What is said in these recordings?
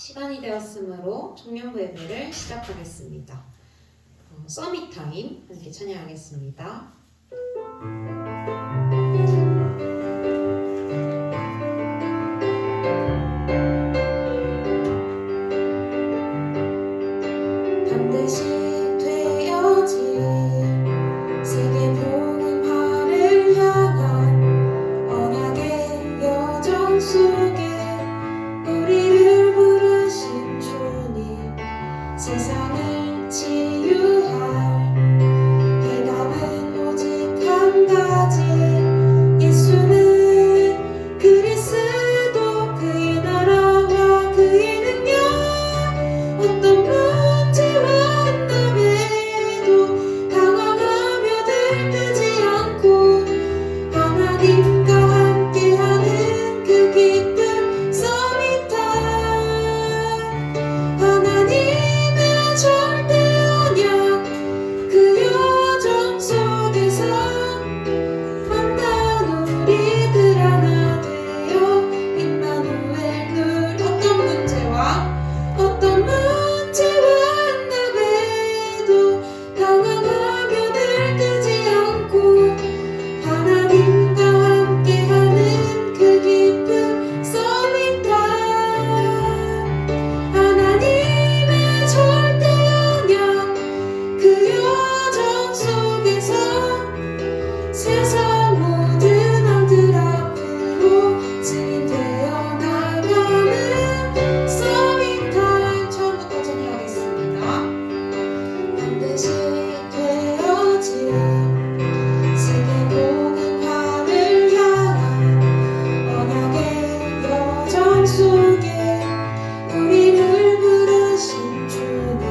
시간이 되었으므로 청년부 예배를 시작하겠습니다. 서밋타임 함께 찬양하겠습니다. 반드시 되어질 세계 복음화를 향한 언약의 여정 속에 우리를 부르신 주님, 세상을 치유할 해답은 오직 한 가지. 예수는 그리스도, 그의 나라와 그의 능력, 어떤 문제와 안담에도 당황하며 들뜨지 않고 하나님과 함께하는 그 기쁨 서밋타임. 하나님의 절대 언약 그 여정 속에서 만난 우리들 하나 되어 임마누엘 늘 어떤 문제와 안담에도 당황하며 들뜨지 않고 하나님과 함께하는 그 기쁨 서밋타임. 하나님의 절대 언약 그 여정 속에서 세상 모든 왕들 앞으로 증인되어 나가는 서밋타임. 처음부터 정리하겠습니다. 반드시 되어질 세계 복음화를 향한 언약의 여정 속에 우리를 부르신 주님,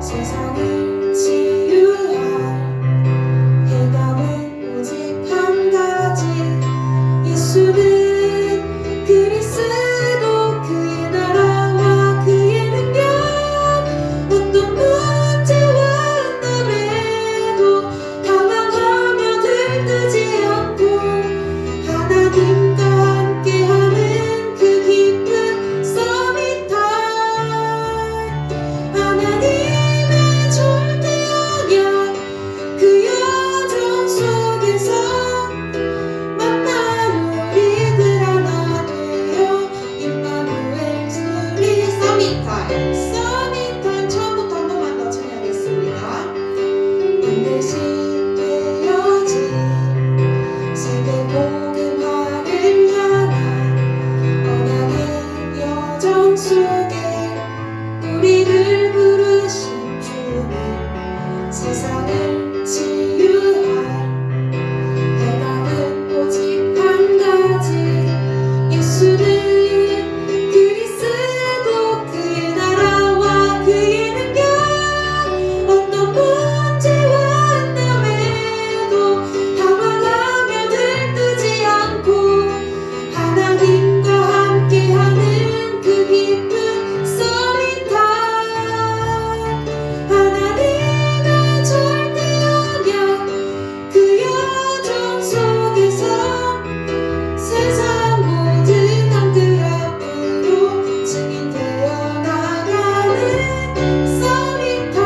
세상을 치유할 해답은 오직 한 가지. 예수는 그리스도, 그의 나라와 그의 능력, 어떤 문제와 안담에도 당황하며 들뜨지 않고 하나님과 함께하는 그 기쁨 서밋타임. 하나님의 절대 언약 그 여정 속에서 만난 우리들 하나 되어 임마누엘 우리 서밋타임. 처음부터 한 번만 더 찬양하겠습니다. 반드시 되어질 세계 복음화를 향한 언약의 여정 속에 우리를 부르신 주님, 세상을 치유할 해답은 오직 한 가지. 예수는 그리스도, 그의 나라와 그의 능력, 어떤 문제와 안담에도 당황하며 들뜨지 않고 하나님과 함께하는 그 기쁨 서밋타임. 하나님의 절대 언약 그 여정 속에서 세상 모든 왕들 앞으로 증인되어 나가는 서밋타임.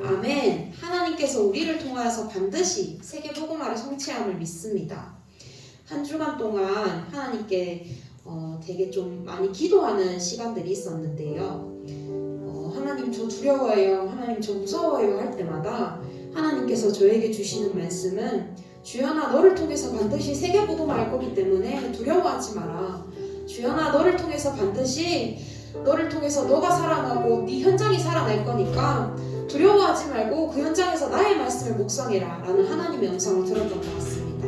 아멘. 하나님께서 우리를 통하여서 반드시 세계 복음화를 성취함을 믿습니다. 한 주간 동안 하나님께 되게 좀 많이 기도하는 시간들이 있었는데요. 하나님 저 두려워요, 하나님 저 무서워요 할 때마다 하나님께서 저에게 주시는 말씀은, 주연아 너를 통해서 반드시 세계 복음화할 거기 때문에 두려워하지 마라. 주연아 너를 통해서 반드시 너를 통해서 너가 살아나고 네 현장이 살아날 거니까 두려워하지 말고 그 현장에서 나의 말씀을 묵상해라 라는 하나님의 음성을 들었던 것 같습니다.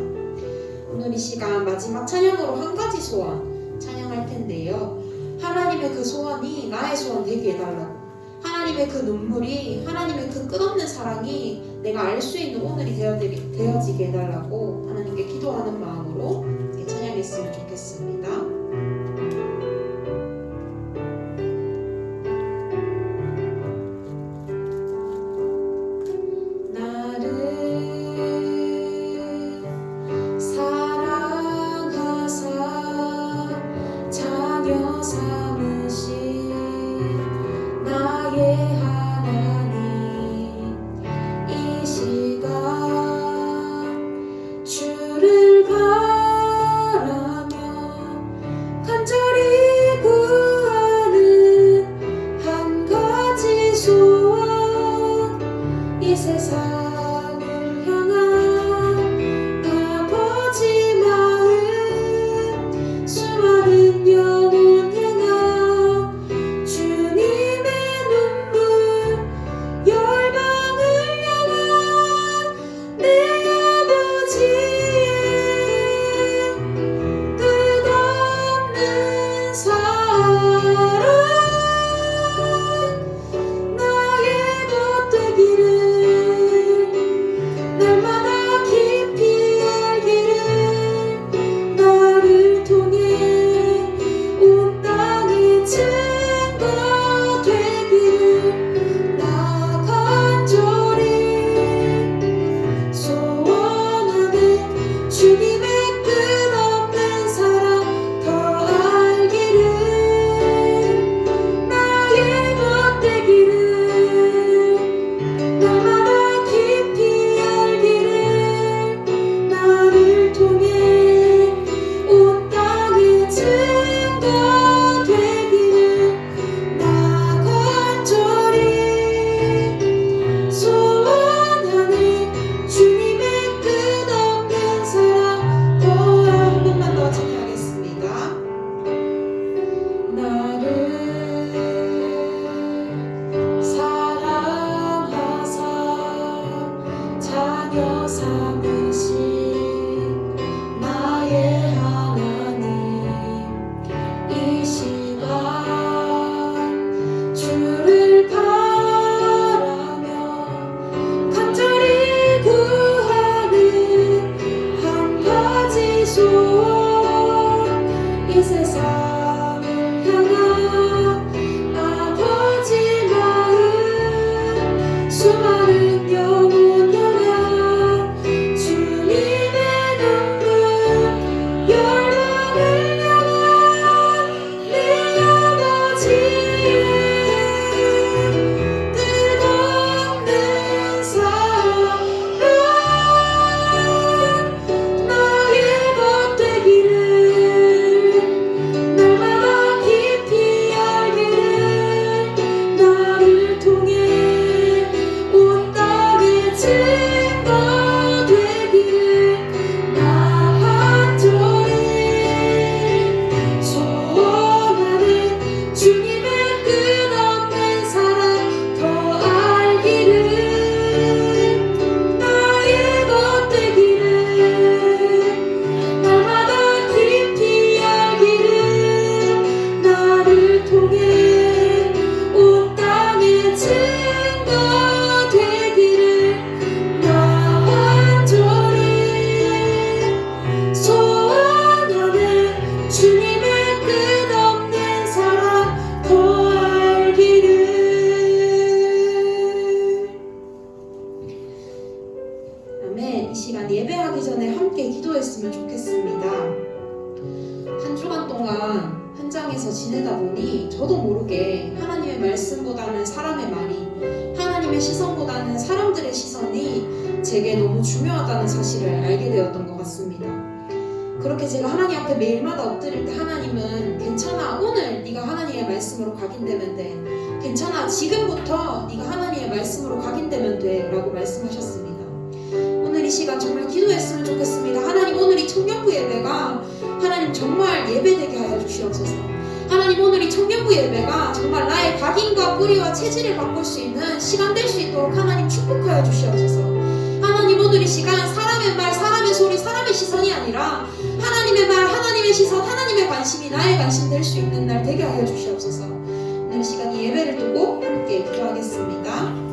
오늘 이 시간 마지막 찬양으로 한 가지 소원 찬양할 텐데요. 하나님의 그 소원이 나의 소원 되게 해달라고, 하나님의 그 눈물이, 하나님의 그 끝없는 사랑이 내가 알 수 있는 오늘이 되어지게 해달라고 하나님께 기도하는 마음으로 찬양했으면 좋겠습니다. 나를 사랑하사 기도했으면 좋겠습니다. 한 주간 동안 현장에서 지내다 보니 저도 모르게 하나님의 말씀보다는 사람의 말이, 하나님의 시선보다는 사람들의 시선이 제게 너무 중요하다는 사실을 알게 되었던 것 같습니다. 그렇게 제가 하나님 앞에 매일마다 엎드릴 때 하나님은 괜찮아, 오늘 네가 하나님의 말씀으로 각인되면 돼, 괜찮아, 지금부터 네가 하나님의 말씀으로 각인되면 돼 라고 말씀하셨습니다. 오늘 이 시간 정말 기도했으면 좋겠습니다. 하나님, 오늘 이 청년부 예배가 하나님 정말 예배되게 하여 주시옵소서. 하나님, 오늘 이 청년부 예배가 정말 나의 각인과 뿌리와 체질을 바꿀 수 있는 시간 될 수 있도록 하나님 축복하여 주시옵소서. 하나님, 오늘 이 시간 사람의 말, 사람의 소리, 사람의 시선이 아니라 하나님의 말, 하나님의 시선, 하나님의 관심이 나의 관심 될 수 있는 날 되게 하여 주시옵소서. 오늘 이 시간 이 예배를 두고 함께 기도하겠습니다.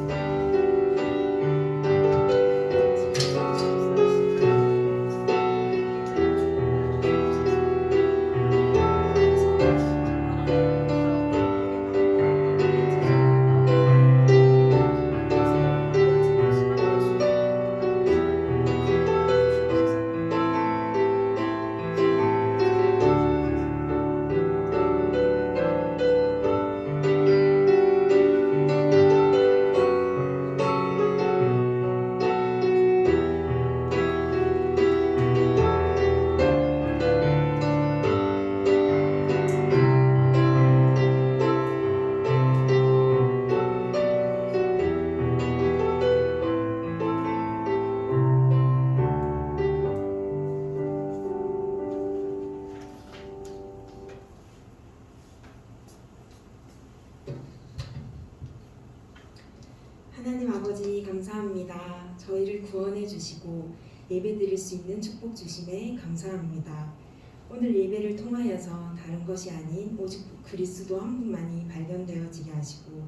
하나님 아버지, 감사합니다. 저희를 구원해 주시고 예배 드릴 수 있는 축복 주심에 감사합니다. 오늘 예배를 통하여서 다른 것이 아닌 오직 그리스도 한 분만이 발견되어지게 하시고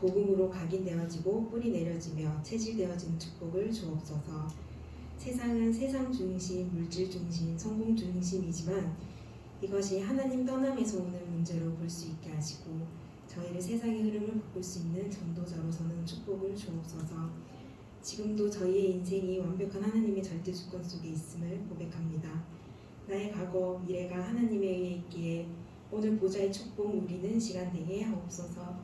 복음으로 각인되어지고 뿌리 내려지며 체질되어지는 축복을 주옵소서. 세상은 세상 중심, 물질 중심, 성공 중심이지만 이것이 하나님 떠남에서 오는 문제로 볼 수 있게 하시고 저희를 세상의 흐름을 바꿀 수 있는 전도자로 서는 축복을 주옵소서. 지금도 저희의 인생이 완벽한 하나님의 절대 주권 속에 있음을 고백합니다. 나의 과거, 미래가 하나님에 의해 있기에 오늘 보좌의 축복 누리는 시간 되게 하옵소서.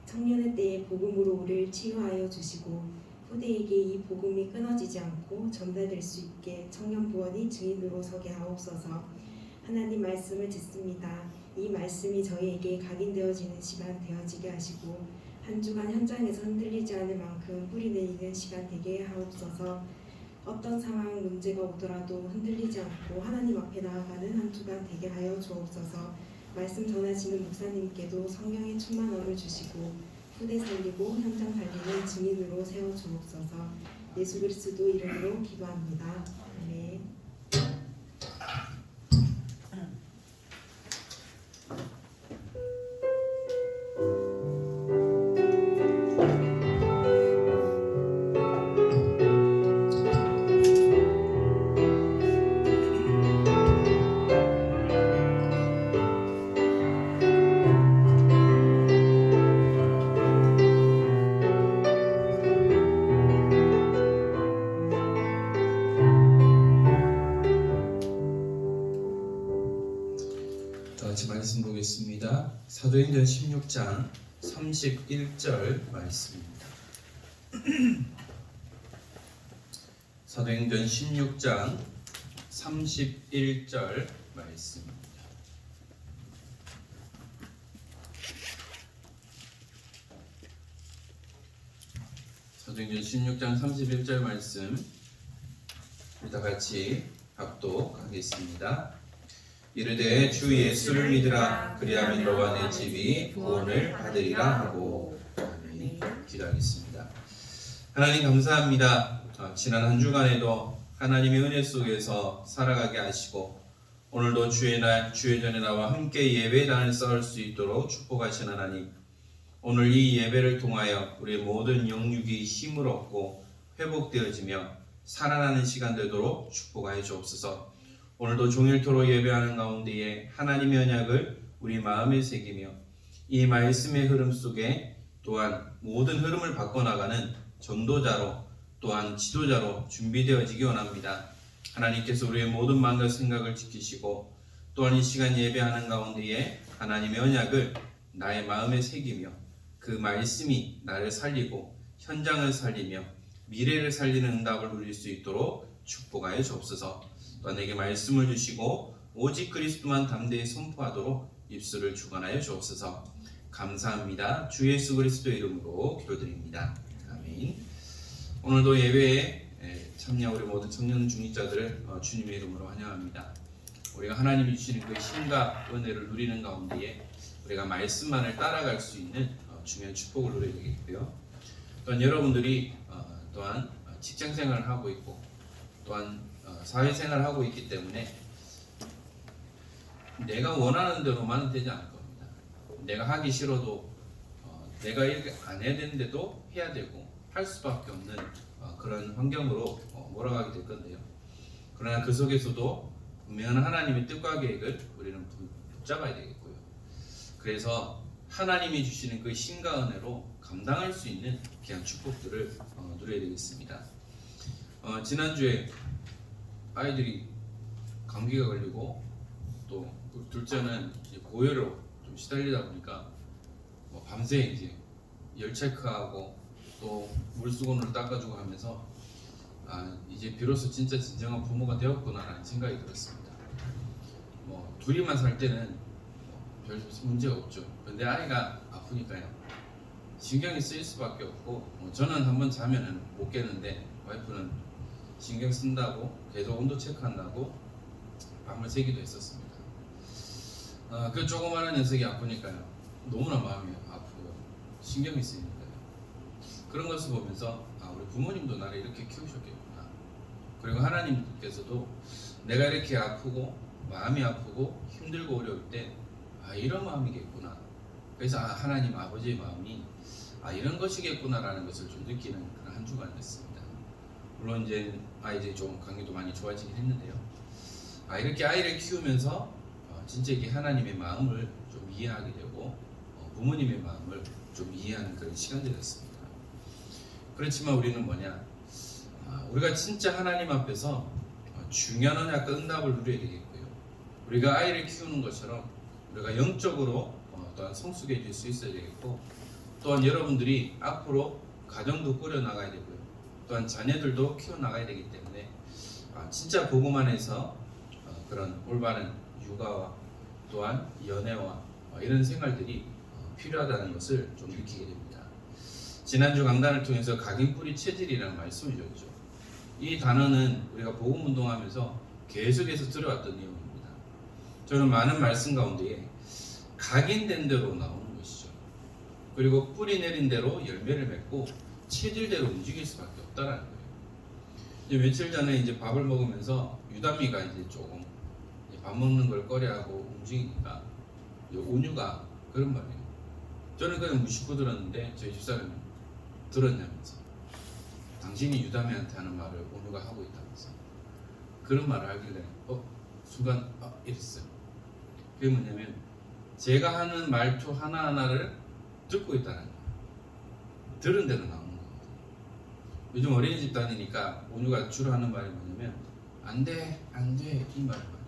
청년의 때에 복음으로 우리를 치유하여 주시고 후대에게 이 복음이 끊어지지 않고 전달될 수 있게 청년부원이 증인으로 서게 하옵소서. 하나님 말씀을 듣습니다. 이 말씀이 저희에게 각인되어지는 시간 되어지게 하시고 한 주간 현장에서 흔들리지 않을 만큼 뿌리내리는 시간 되게 하옵소서. 어떤 상황, 문제가 오더라도 흔들리지 않고 하나님 앞에 나아가는 한 주간 되게 하여 주옵소서. 말씀 전하시는 목사님께도 성령의 충만함을 주시고 후대 살리고 현장 살리는 증인으로 세워 주옵소서. 예수 그리스도 이름으로 기도합니다. 아멘. 같이 말씀 보겠습니다. 사도행전 16장 31절 말씀입니다. 사도행전 16장 31절 말씀입니다. 사도행전 16장 31절 말씀 우리 다 같이 합독하겠습니다. 이르되 주 예수를 믿으라 그리하면 너와 내 집이 구원을 받으리라 하고. 아멘. 기도하겠습니다. 하나님 감사합니다. 지난 한 주간에도 하나님의 은혜 속에서 살아가게 하시고 오늘도 주의 날 주의 전에 나와 함께 예배단을 쌓을 수 있도록 축복하신 하나님, 오늘 이 예배를 통하여 우리의 모든 영육이 힘을 얻고 회복되어지며 살아나는 시간 되도록 축복하여 주옵소서. 오늘도 종일토록 예배하는 가운데에 하나님의 언약을 우리 마음에 새기며 이 말씀의 흐름 속에 또한 모든 흐름을 바꿔나가는 전도자로 또한 지도자로 준비되어지기 원합니다. 하나님께서 우리의 모든 마음과 생각을 지키시고 또한 이 시간 예배하는 가운데에 하나님의 언약을 나의 마음에 새기며 그 말씀이 나를 살리고 현장을 살리며 미래를 살리는 응답을 누릴 수 있도록 축복하여 주옵소서. 또한 내게 말씀을 주시고 오직 그리스도만 담대히 선포하도록 입술을 주관하여 주옵소서. 감사합니다. 주 예수 그리스도의 이름으로 기도드립니다. 아멘. 오늘도 예배에 참여 우리 모든 청년 중직자들을 주님의 이름으로 환영합니다. 우리가 하나님이 주시는 그 힘과 은혜를 누리는 가운데에 우리가 말씀만을 따라갈 수 있는 중요한 축복을 누려야 되겠고요. 또한 여러분들이 또한 직장생활을 하고 있고 또한 사회생활을 하고 있기 때문에 내가 원하는 대로만 되지 않을 겁니다. 내가 하기 싫어도 내가 이렇게 안 해야 되는데도 해야 되고 할 수밖에 없는 그런 환경으로 몰아가게 될 건데요. 그러나 그 속에서도 분명한 하나님의 뜻과 계획을 우리는 붙잡아야 되겠고요. 그래서 하나님이 주시는 그 힘과 은혜로 감당할 수 있는 귀한 축복들을 누려야 되겠습니다. 지난주에 아이들이 감기가 걸리고 또 둘째는 이제 고열로 좀 시달리다 보니까 밤새 이제 열 체크하고 또 물수건으로 닦아주고 하면서 이제 비로소 진짜 진정한 부모가 되었구나라는 생각이 들었습니다. 둘이만 살 때는 별 문제가 없죠. 근데 아이가 아프니까요. 신경이 쓰일 수밖에 없고 저는 한번 자면은 못 깨는데 와이프는 신경 쓴다고 계속 온도 체크한다고 밤을 새기도 했었습니다. 그 조그마한 녀석이 아프니까요. 너무나 마음이 아프고요. 신경이 쓰이니까요. 그런 것을 보면서 우리 부모님도 나를 이렇게 키우셨겠구나. 그리고 하나님께서도 내가 이렇게 아프고 마음이 아프고 힘들고 어려울 때 이런 마음이겠구나. 그래서 하나님 아버지의 마음이 이런 것이겠구나라는 것을 좀 느끼는 그런 한 주간 됐습니다. 물론 이제 아이들이 좀 감기도 많이 좋아지긴 했는데요. 이렇게 아이를 키우면서 진짜 이게 하나님의 마음을 좀 이해하게 되고 부모님의 마음을 좀 이해하는 그런 시간들이 됐습니다. 그렇지만 우리는 우리가 진짜 하나님 앞에서 중요한 언약과 응답을 누려야 되겠고요. 우리가 아이를 키우는 것처럼 우리가 영적으로 또한 성숙해질 수 있어야 되겠고 또한 여러분들이 앞으로 가정도 꾸려나가야 되고요. 또한 자녀들도 키워나가야 되기 때문에 진짜 복음 안에서 그런 올바른 육아와 또한 연애와 이런 생활들이 필요하다는 것을 좀 느끼게 됩니다. 지난주 강단을 통해서 각인뿌리 체질이라는 말씀을 줬죠. 이 단어는 우리가 복음 운동하면서 계속해서 들어왔던 내용입니다. 저는 많은 말씀 가운데에 각인된 대로 나오는 것이죠. 그리고 뿌리 내린 대로 열매를 맺고 체질대로 움직일 수밖에 없다라는 거예요. 이제 며칠 전에 이제 밥을 먹으면서 유담이가 이제 조금 밥 먹는 걸 꺼려하고 움직이니까 온유가 그런 말이에요. 저는 그냥 무심코 들었는데 저희 집사람이 들었냐면서 당신이 유담이한테 하는 말을 온유가 하고 있다면서 그런 말을 하길래 순간 이랬어요. 그게 뭐냐면 제가 하는 말투 하나하나를 듣고 있다는 거예요. 들은 대로 나오는 겁니다. 요즘 어린이집 다니니까 온유가 주로 하는 말이 뭐냐면 안 돼 이 말을 많이 해요.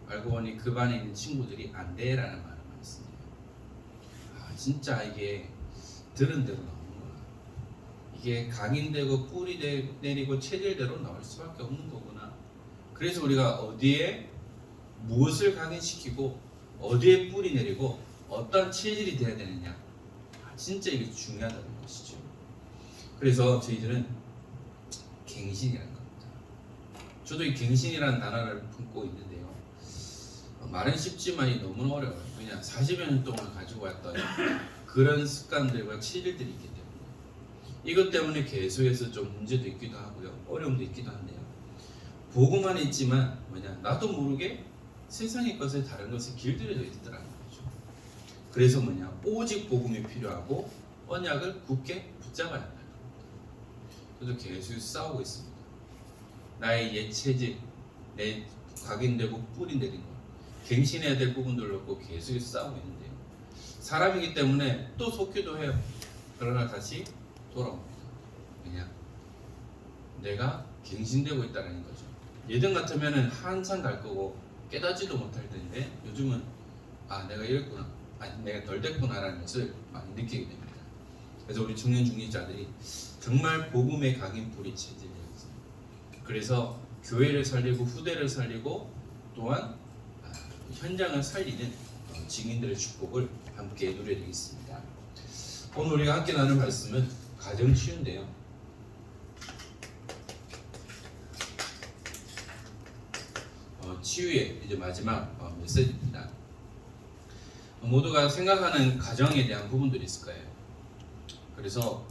알고 보니 그 반에 있는 친구들이 안 돼라는 말을 많이 쓰네요. 진짜 이게 들은 대로 나오는구나. 이게 각인되고 뿌리 내리고 체질대로 나올 수밖에 없는 거구나. 그래서 우리가 어디에 무엇을 각인시키고 어디에 뿌리 내리고 어떤 체질이 돼야 되느냐, 진짜 이게 중요하다는 것이죠. 그래서 저희들은 갱신이라는 겁니다. 저도 이 갱신이라는 단어를 품고 있는데요. 말은 쉽지만 너무 어려워요. 그냥 40여 년 동안 가지고 왔던 그런 습관들과 체질들이 있기 때문에 이것 때문에 계속해서 좀 문제도 있기도 하고요. 어려움도 있기도 한데요. 보고만 있지만 나도 모르게 세상의 것에 다른 것에 길들여져 있더라는 거죠. 그래서 오직 복음이 필요하고 언약을 굳게 붙잡아야 한다는 겁니다. 저도 계속 싸우고 있습니다. 나의 옛 체질, 내 각인되고 뿌리 내린 것, 갱신해야 될 부분들을 놓고 계속 싸우고 있는데요. 사람이기 때문에 또 속기도 해요. 그러나 다시 돌아옵니다. 그냥 내가 갱신되고 있다는 거죠. 예전 같으면은 한참 갈 거고 깨닫지도 못할 텐데 요즘은 내가 이랬구나, 내가 덜 됐구나라는 것을 많이 느끼게 됩니다. 그래서 우리 청년 중직자들이 정말 복음의 각인불이 체질이었어요. 그래서 교회를 살리고 후대를 살리고 또한 현장을 살리는 증인들의 축복을 함께 누려야 되겠습니다. 오늘 우리가 함께 나눌 말씀은 가정 치유인데요. 치유의 이제 마지막 메시지입니다. 모두가 생각하는 가정에 대한 부분들이 있을 거예요. 그래서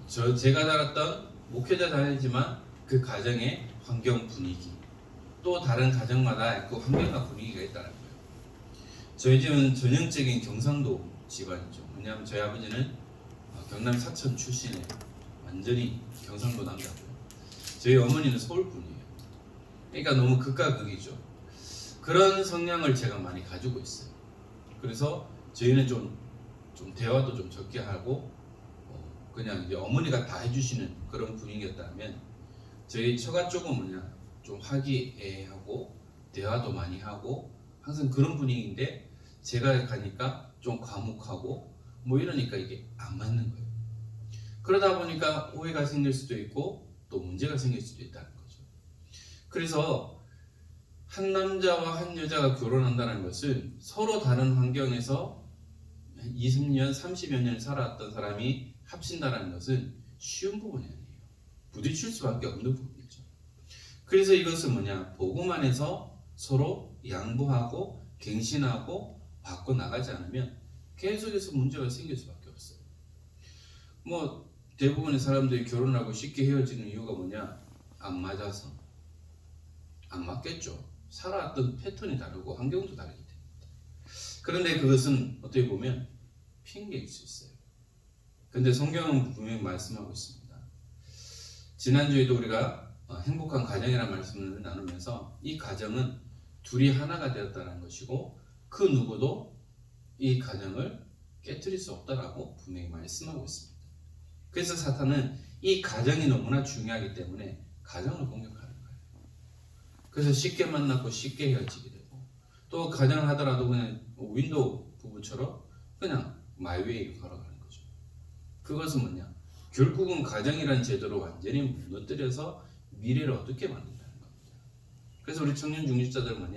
제가 자랐던 목회자 다니지만 그 가정의 환경 분위기, 또 다른 가정마다 그 환경과 분위기가 있다는 거예요. 저희 집은 전형적인 경상도 집안이죠. 왜냐하면 저희 아버지는 경남 사천 출신의 완전히 경상도 남자고요. 저희 어머니는 서울 분이에요. 그러니까 너무 극과 극이죠. 그런 성향을 제가 많이 가지고 있어요. 그래서 저희는 좀 대화도 좀 적게 하고 그냥 이제 어머니가 다 해주시는 그런 분위기였다면, 저희 처가 쪽은 좀 화기애애하고 대화도 많이 하고 항상 그런 분위기인데, 제가 가니까 좀 과묵하고 이러니까 이게 안 맞는 거예요. 그러다 보니까 오해가 생길 수도 있고 또 문제가 생길 수도 있다는 거죠. 그래서 한 남자와 한 여자가 결혼한다는 것은 서로 다른 환경에서 20년, 30여 년을 살아왔던 사람이 합친다는 것은 쉬운 부분이 아니에요. 부딪힐 수밖에 없는 부분이죠. 그래서 이것은 복음 안에서 서로 양보하고 갱신하고 바꿔나가지 않으면 계속해서 문제가 생길 수밖에 없어요. 대부분의 사람들이 결혼하고 쉽게 헤어지는 이유가 안 맞아서. 안 맞겠죠. 살아왔던 패턴이 다르고 환경도 다르기 때문에. 그런데 그것은 어떻게 보면 핑계일 수 있어요. 근데 성경은 분명히 말씀하고 있습니다. 지난주에도 우리가 행복한 가정이라는 말씀을 나누면서 이 가정은 둘이 하나가 되었다는 것이고 그 누구도 이 가정을 깨트릴 수 없다라고 분명히 말씀하고 있습니다. 그래서 사탄은 이 가정이 너무나 중요하기 때문에 가정을 공격하는 거예요. 그래서 쉽게 만나고 쉽게 헤어지게 되고, 또 가정을 하더라도 그냥 윈도우 부부처럼 그냥 마이웨이로 걸어가는 거죠. 그것은 결국은 가정이라는 제도를 완전히 무너뜨려서 미래를 어떻게 만든다는 겁니다. 그래서 우리 청년 중직자들은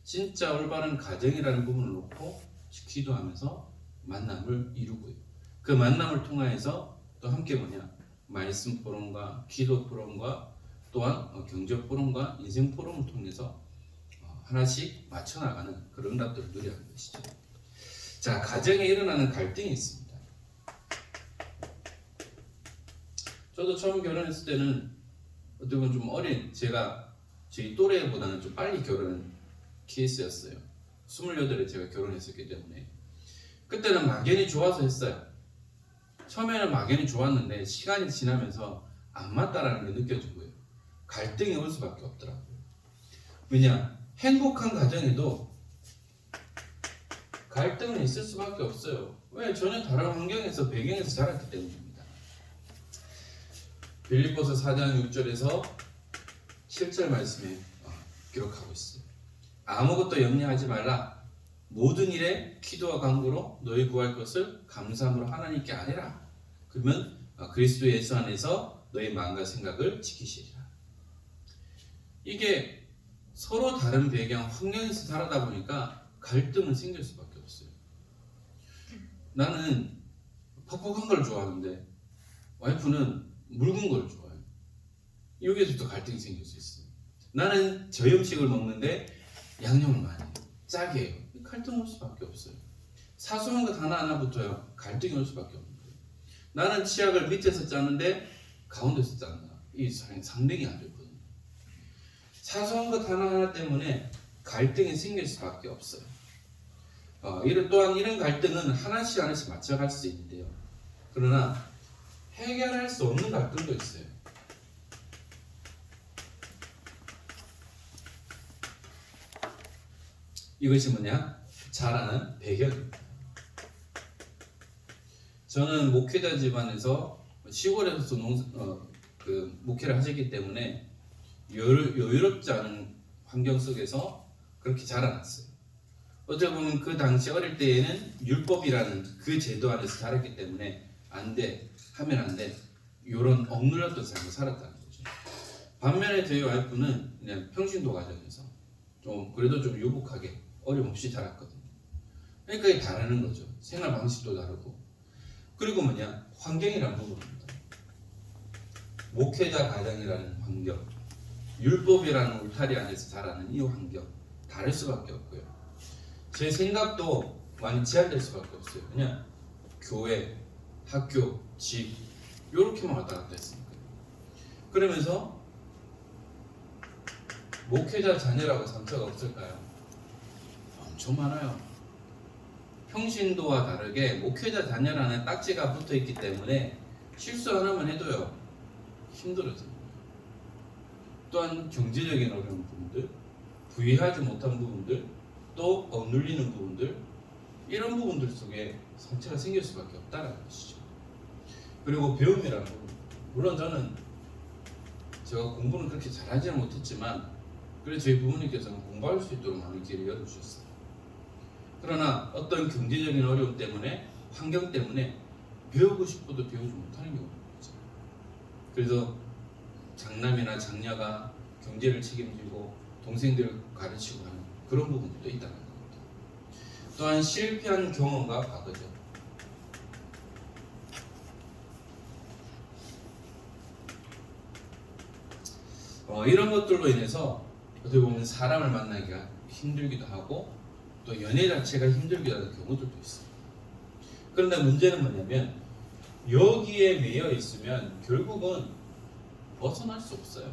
진짜 올바른 가정이라는 부분을 놓고 기도하면서 만남을 이루고요. 그 만남을 통하여서 또 함께 말씀 포럼과 기도 포럼과 또한 경제 포럼과 인생 포럼을 통해서 하나씩 맞춰나가는 그런 응답들을 누려야 하는 것이죠. 자, 가정에 일어나는 갈등이 있습니다. 저도 처음 결혼했을 때는 어떻게 보면 좀 어린, 제가 저희 또래보다는 좀 빨리 결혼한 케이스였어요. 28에 제가 결혼했었기 때문에 그때는 막연히 좋아서 했어요. 처음에는 막연히 좋았는데 시간이 지나면서 안 맞다라는 게 느껴지고요. 갈등이 올 수밖에 없더라고요. 왜냐? 행복한 가정에도 갈등은 있을 수밖에 없어요. 왜? 전혀 다른 환경에서 배경에서 자랐기 때문입니다. 빌립보서 4장 6절에서 7절 말씀에 기록하고 있어요. 아무것도 염려하지 말라. 모든 일에 기도와 간구로 너희 구할 것을 감사함으로 하나님께 아뢰라. 그러면 그리스도 예수 안에서 너희 마음과 생각을 지키시리라. 이게 서로 다른 배경, 환경에서 살아다 보니까 갈등은 생길 수밖에 없어요. 나는 퍽퍽한 걸 좋아하는데 와이프는 묽은 걸 좋아해요. 여기에서도 갈등이 생길 수 있어요. 나는 저염식을 먹는데 양념을 많이 해요. 짜게 해요. 갈등 올 수밖에 없어요. 사소한 것 하나하나 붙어요. 갈등이 올 수밖에 없는 거예요. 나는 치약을 밑에서 짜는데 가운데서 짠다. 이 상당히 안 좋거든요. 사소한 것 하나하나 때문에 갈등이 생길 수밖에 없어요. 또한 이런 갈등은 하나씩 맞춰갈 수 있는데요. 그러나 해결할 수 없는 갈등도 있어요. 이것이 잘 아는 배경입니다. 저는 목회자 집안에서 시골에서 목회를 하셨기 때문에 여유롭지 않은 환경 속에서 그렇게 자라났어요. 어떻게 보면 그 당시 어릴 때에는 율법이라는 그 제도 안에서 자랐기 때문에 안 돼, 하면 안 돼, 이런 억눌렸던 삶을 살았다는 거죠. 반면에 저희 와이프는 그냥 평신도 과정에서 좀 그래도 좀 유복하게 어림없이 자랐거든요. 그러니까 이게 다르는 거죠. 생활 방식도 다르고. 그리고 환경이라는 부분입니다. 목회자 가정이라는 환경, 율법이라는 울타리 안에서 자라는 이 환경, 다를 수밖에 없고요. 제 생각도 많이 제한될 수밖에 없어요. 그냥 교회, 학교, 집 이렇게만 왔다 갔다 했으니까. 그러면서 목회자 자녀라고 상처가 없을까요? 엄청 많아요. 평신도와 다르게 목회자 자녀라는 딱지가 붙어 있기 때문에 실수 하나만 해도요 힘들어져요. 또한 경제적인 어려운 부분들, 부유하지 못한 부분들, 또 억눌리는 부분들, 이런 부분들 속에 상처가 생길 수밖에 없다는 것이죠. 그리고 배움이라는 부분, 물론 저는 제가 공부는 그렇게 잘하지는 못했지만 그래서 저희 부모님께서는 공부할 수 있도록 많은 기회를 열어주셨어요. 그러나 어떤 경제적인 어려움 때문에, 환경 때문에 배우고 싶어도 배우지 못하는 경우가 있죠. 그래서 장남이나 장녀가 경제를 책임지고 동생들을 가르치고 하는 그런 부분도 있다는 겁니다. 또한 실패한 경험과 과거죠. 이런 것들로 인해서 어떻게 보면 사람을 만나기가 힘들기도 하고 또 연애 자체가 힘들기도 하는 경우들도 있어요. 그런데 문제는 뭐냐면 여기에 매여 있으면 결국은 벗어날 수 없어요.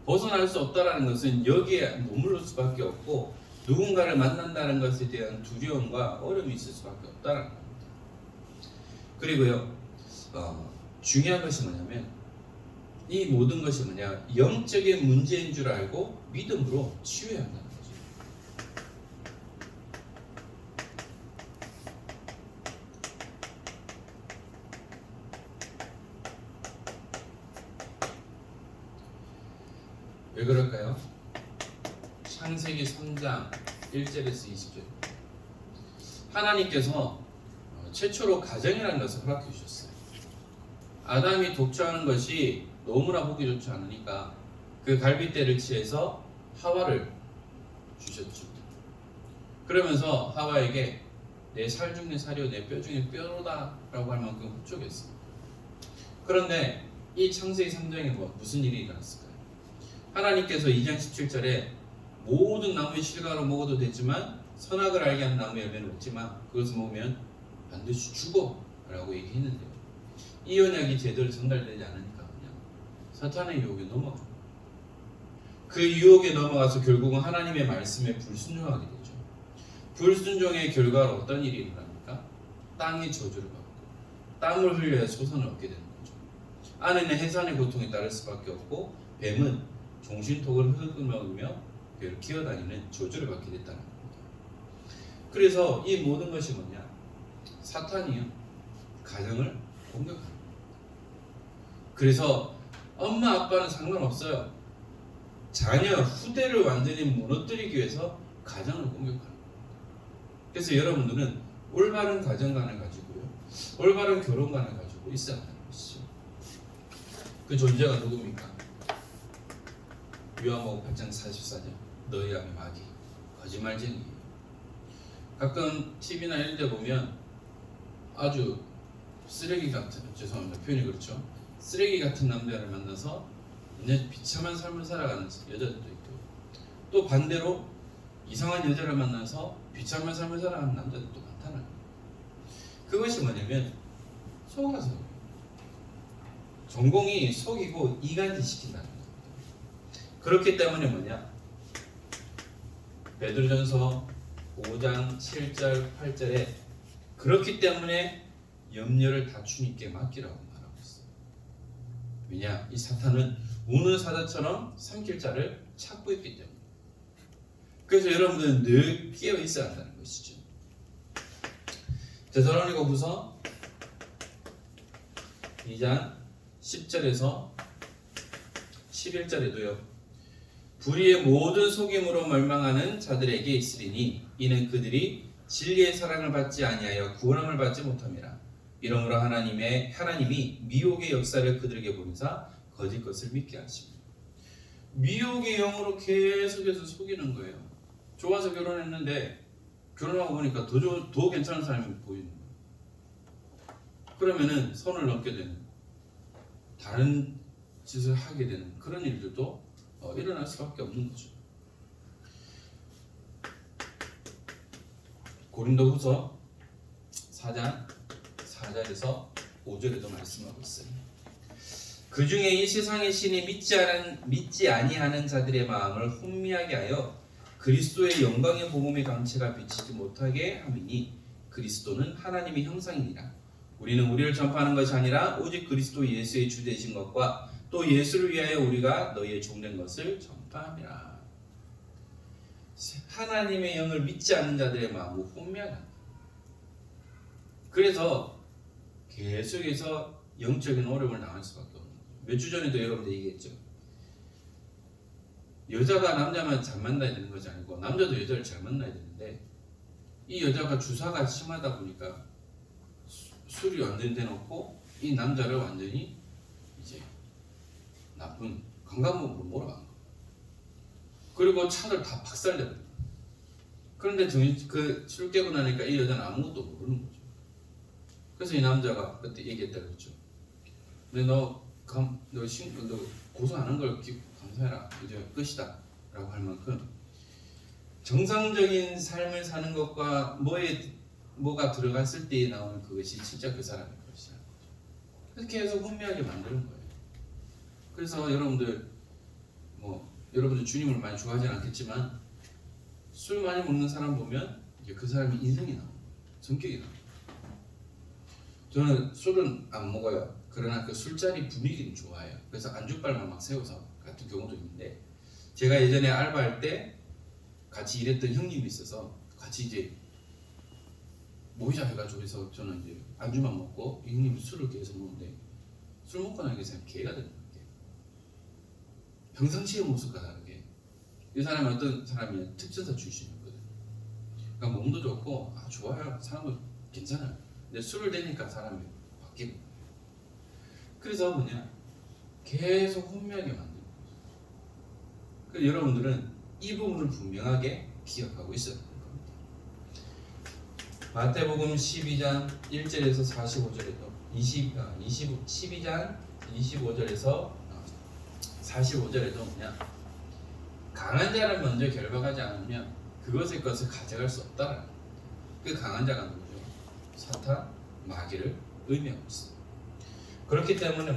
벗어날 수 없다는 것은 여기에 머무를 수밖에 없고 누군가를 만난다는 것에 대한 두려움과 어려움이 있을 수밖에 없다는 겁니다. 그리고요 중요한 것이 뭐냐면 이 모든 것이 영적인 문제인 줄 알고 믿음으로 치유해야 한다는 거죠. 왜 그럴까요? 창세기 3장 1절에서 20절. 하나님께서 최초로 가정이라는 것을 허락해 주셨어요. 아담이 독초하는 것이 너무나 보기 좋지 않으니까 그 갈빗대를 취해서 하와를 주셨죠. 그러면서 하와에게 내 살 중에 살이요 내 뼈 중에 뼈로다 라고 할 만큼 흡족했어요. 그런데 이 창세기 3장에 무슨 일이 일어났을까요? 하나님께서 2장 17절에 모든 나무의 실과로 먹어도 되지만 선악을 알게 하는 나무 열매는 먹지 마. 그것을 먹으면 반드시 죽어 라고 얘기했는데요. 이 언약이 제대로 전달되지 않으니까 그냥 사탄의 유혹에 넘어가. 그 유혹에 넘어가서 결국은 하나님의 말씀에 불순종하게 되죠. 불순종의 결과로 어떤 일이 일어납니까? 땅이 저주를 받고 땀을 흘려야 소선을 얻게 되는 거죠. 아내는 해산의 고통에 따를 수밖에 없고 뱀은 종신톡을 흙을 먹으며 배를 기어다니는 저주를 받게 됐다는 겁니다. 그래서 이 모든 것이 뭐냐? 사탄이요 가정을 공격하는 겁니다. 그래서 엄마 아빠는 상관없어요. 자녀 후대를 완전히 무너뜨리기 위해서 가정을 공격하는 겁니다. 그래서 여러분들은 올바른 가정관을 가지고요 올바른 결혼관을 가지고 있어야 하는 것이죠. 그 존재가 누굽니까? 요한복음 8장 44절 너희 앞에 마귀 거짓말쟁이에요. 가끔 TV나 이런 데 보면 아주 쓰레기 같은, 죄송합니다 표현이 그렇죠, 쓰레기 같은 남자를 만나서 그냥 비참한 삶을 살아가는 여자들도 있고 또 반대로 이상한 여자를 만나서 비참한 삶을 살아가는 남자들도 많다는 거예요. 그것이 뭐냐면 속아서 전공이 속이고 이간질 시킨다는 겁니다. 그렇기 때문에 뭐냐? 베드로전서 5장 7절 8절에 그렇기 때문에 염려를 다 주님께 맡기라고 말하고 있어요. 왜냐? 이 사탄은 우는 사자처럼 삼킬 자를 찾고 있기 때문에. 그래서 여러분들은 늘 깨어 있어야 한다는 것이죠. 데살로니가후서 2장 10절에서 11절에도요. 불의의 모든 속임으로 멸망하는 자들에게 있으리니 이는 그들이 진리의 사랑을 받지 아니하여 구원함을 받지 못함이라. 이러므로 하나님이 미혹의 역사를 그들에게 보이사 거짓 것을 믿게 하십니다. 미혹의 영으로 계속해서 속이는 거예요. 좋아서 결혼했는데 결혼하고 보니까 더 괜찮은 사람이 보이는 거예요. 그러면은 선을 넘게 되는, 다른 짓을 하게 되는 그런 일들도 일어날 수밖에 없는 거죠. 고린도후서 4장 4절에서 5절에도 말씀하고 있어요. 그 중에 이 세상의 신이 믿지 아니하는 자들의 마음을 혼미하게 하여 그리스도의 영광의 복음의 강체가 비치지 못하게 함이니 그리스도는 하나님의 형상이니라. 우리는 우리를 전파하는 것이 아니라 오직 그리스도 예수의 주 되신 것과 또 예수를 위하여 우리가 너희의 종된 것을 전파함이라. 하나님의 영을 믿지 않는 자들의 마음을 혼미하게 한다. 그래서 계속해서 영적인 어려움을 당할 수밖에 없는 거예요. 몇 주 전에도 여러분들 얘기했죠. 여자가 남자만 잘 만나야 되는 것이 아니고 남자도 여자를 잘 만나야 되는데 이 여자가 주사가 심하다 보니까 술이 완전히 대놓고 이 남자를 완전히 이제 나쁜 강간범으로 몰아간 거예요. 그리고 차를 다 박살내버려요. 그런데 술 깨고 나니까 이 여자는 아무것도 모르는 거죠. 그래서 이 남자가 그때 얘기했다 그랬죠. 근데 너 고소 안 한 걸 감사해라. 이제 끝이다 라고 할 만큼 정상적인 삶을 사는 것과 뭐가 들어갔을 때 나오는 그것이 진짜 그 사람의 것이야. 그래서 계속 혼미하게 만드는 거예요. 그래서 여러분들 주님을 많이 좋아하진 않겠지만 술 많이 먹는 사람 보면 이제 그 사람의 인생이 나옵니다. 성격이 나옵니다. 저는 술은 안 먹어요. 그러나 그 술자리 분위기는 좋아해요. 그래서 안주빨만 막 세워서 같은 경우도 있는데, 제가 예전에 알바할 때 같이 일했던 형님이 있어서 같이 이제 모이자 해가지고 해서 저는 이제 안주만 먹고 이 형님이 술을 계속 먹는데 술 먹고 나니까 그냥 개가 되는 것 같아요. 평상시의 모습과 다르게. 이 사람은 어떤 사람이 특전사 출신이었거든요. 그러니까 몸도 좋고 좋아요. 사람은 괜찮아요. 근데 술을 대니까 사람이 바뀌고. 그래서 계속 혼미하게 만드는 거죠. 그래서 여러분들은 이 부분을 분명하게 기억하고 있어야 됩니다. 마태복음 12장 1절에서 45절에도 12장 25절에서 45절에도 강한 자를 먼저 결박하지 않으면 그것을 가져갈 수 없다라는 거예요. 그 강한 자가 누구죠? 사탄, 마귀를 의미하고 있습니다. 그렇기 때문에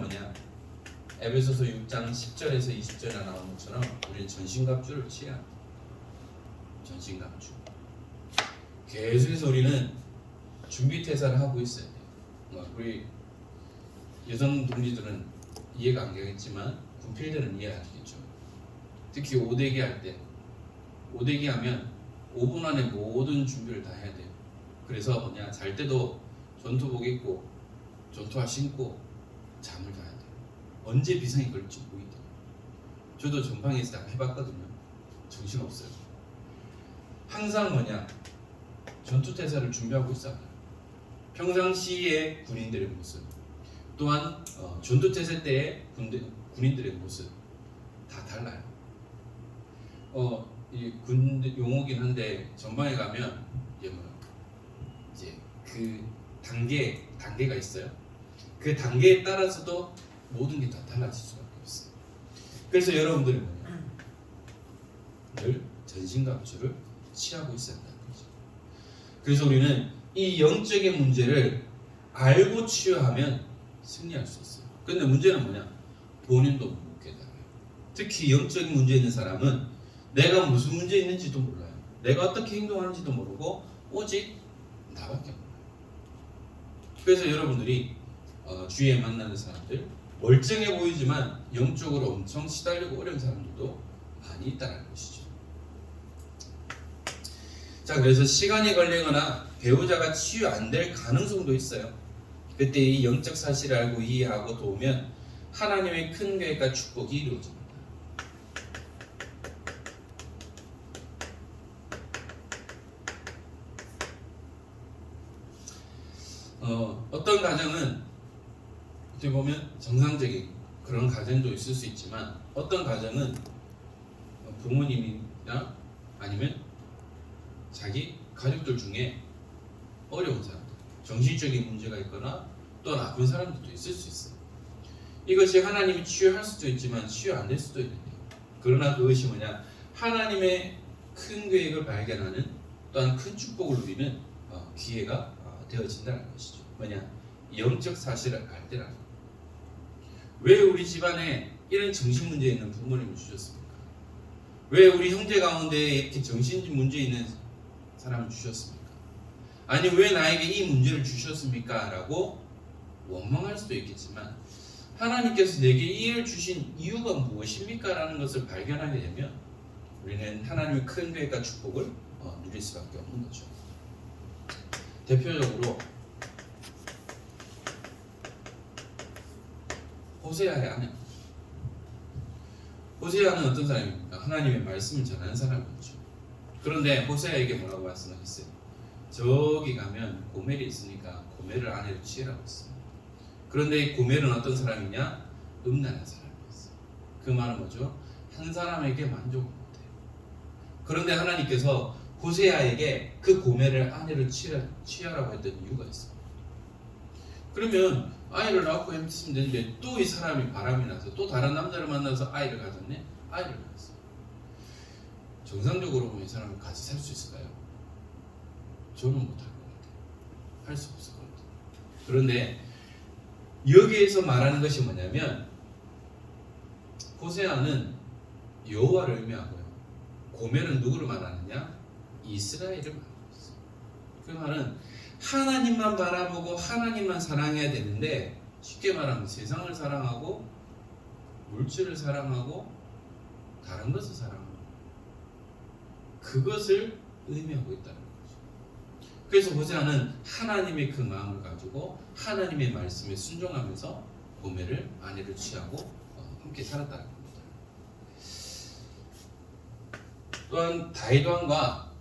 에베소서 6장 10절에서 20절에 나오는 것처럼 우리는 전신갑주를 취해야 합니다. 전신갑주. 계속해서 우리는 준비태세를 하고 있어야 돼요. 우리 여성 동지들은 이해가 안 가겠지만 군필들은 이해하시겠죠. 특히 오대기 할 때, 오대기 하면 5분 안에 모든 준비를 다 해야 돼요. 그래서 잘 때도 전투복 입고 전투화 신고 잠을 자야 돼요. 언제 비상이 걸릴지 모르기 때문에. 저도 전방에서 다 해봤거든요. 정신없어요. 항상 전투태세를 준비하고 있어요. 평상시의 군인들의 모습, 또한 전투태세 때의 군인들의 모습 다 달라요. 이 군 용어긴 한데 전방에 가면 이제 그 단계가 있어요. 그 단계에 따라서도 모든 게 다 달라질 수밖에 없어요. 그래서 여러분들은 늘 전신갑주를 취하고 있어야 한다는 거죠. 그래서 우리는 이 영적인 문제를 알고 치유하면 승리할 수 있어요. 그런데 문제는 본인도 못 깨달아요. 특히 영적인 문제 있는 사람은 내가 무슨 문제 있는지도 몰라요. 내가 어떻게 행동하는지도 모르고 오직 나밖에 몰라요. 그래서 여러분들이 주위에 만나는 사람들, 멀쩡해 보이지만 영적으로 엄청 시달리고 어려운 사람들도 많이 있다는 것이죠. 자, 그래서 시간이 걸리거나 배우자가 치유 안 될 가능성도 있어요. 그때 이 영적 사실을 알고 이해하고 도우면 하나님의 큰 계획과 축복이 이루어집니다. 어떤 가정은 어떻게 보면 정상적인 그런 가정도 있을 수 있지만 어떤 가정은 부모님이나 아니면 자기 가족들 중에 어려운 사람들, 정신적인 문제가 있거나 또 나쁜 사람들도 있을 수 있어요. 이것이 하나님이 치유할 수도 있지만 치유 안 될 수도 있는데, 그러나 그것이 뭐냐, 하나님의 큰 계획을 발견하는 또한 큰 축복을 누리는 기회가 되어진다는 것이죠. 뭐냐, 영적 사실을 알 때라는 것. 왜 우리 집안에 이런 정신 문제 있는 부모님을 주셨습니까? 왜 우리 형제 가운데 이렇게 정신 문제 있는 사람을 주셨습니까? 아니 왜 나에게 이 문제를 주셨습니까? 라고 원망할 수도 있겠지만, 하나님께서 내게 이 일을 주신 이유가 무엇입니까? 라는 것을 발견하게 되면 우리는 하나님의 큰 계획과 축복을 누릴 수밖에 없는 거죠. 대표적으로 호세아의 아내. 호세아는 어떤 사람입니까? 하나님의 말씀을 전하는 사람이었죠. 그런데 호세아에게 뭐라고 말씀하셨어요? 저기 가면 고멜이 있으니까 고멜을 아내로 취해라고 했어요. 그런데 이 고멜은 어떤 사람이냐? 음란한 사람이었어요. 그 말은 뭐죠? 한 사람에게 만족을 못해요. 그런데 하나님께서 호세아에게 그 고멜을 아내로 취하라고 했던 이유가 있어요. 그러면 아이를 낳고 했으면 되는데 또 이 사람이 바람이 나서 또 다른 남자를 만나서 아이를 가졌네? 아이를 낳았어요. 정상적으로 보면 이 사람이 같이 살 수 있을까요? 저는 못할 것 같아요. 할 수 없을 것 같아요. 그런데 여기에서 말하는 것이 뭐냐면, 호세아는 여호와를 의미하고요, 고멜은 누구를 말하느냐? 이스라엘을 말하고 있어요. 그 말은 하나님만 바라보고 하나님만 사랑해야 되는데, 쉽게 말하면 세상을 사랑하고 물질을 사랑하고 다른 것을 사랑하고 그것을 의미하고 있다는 거죠. 그래서 호세아는 하나님의 그 마음을 가지고 하나님의 말씀에 순종하면서 고멜을 아내로 취하고 함께 살았다는 겁니다. 또한 다윗 왕과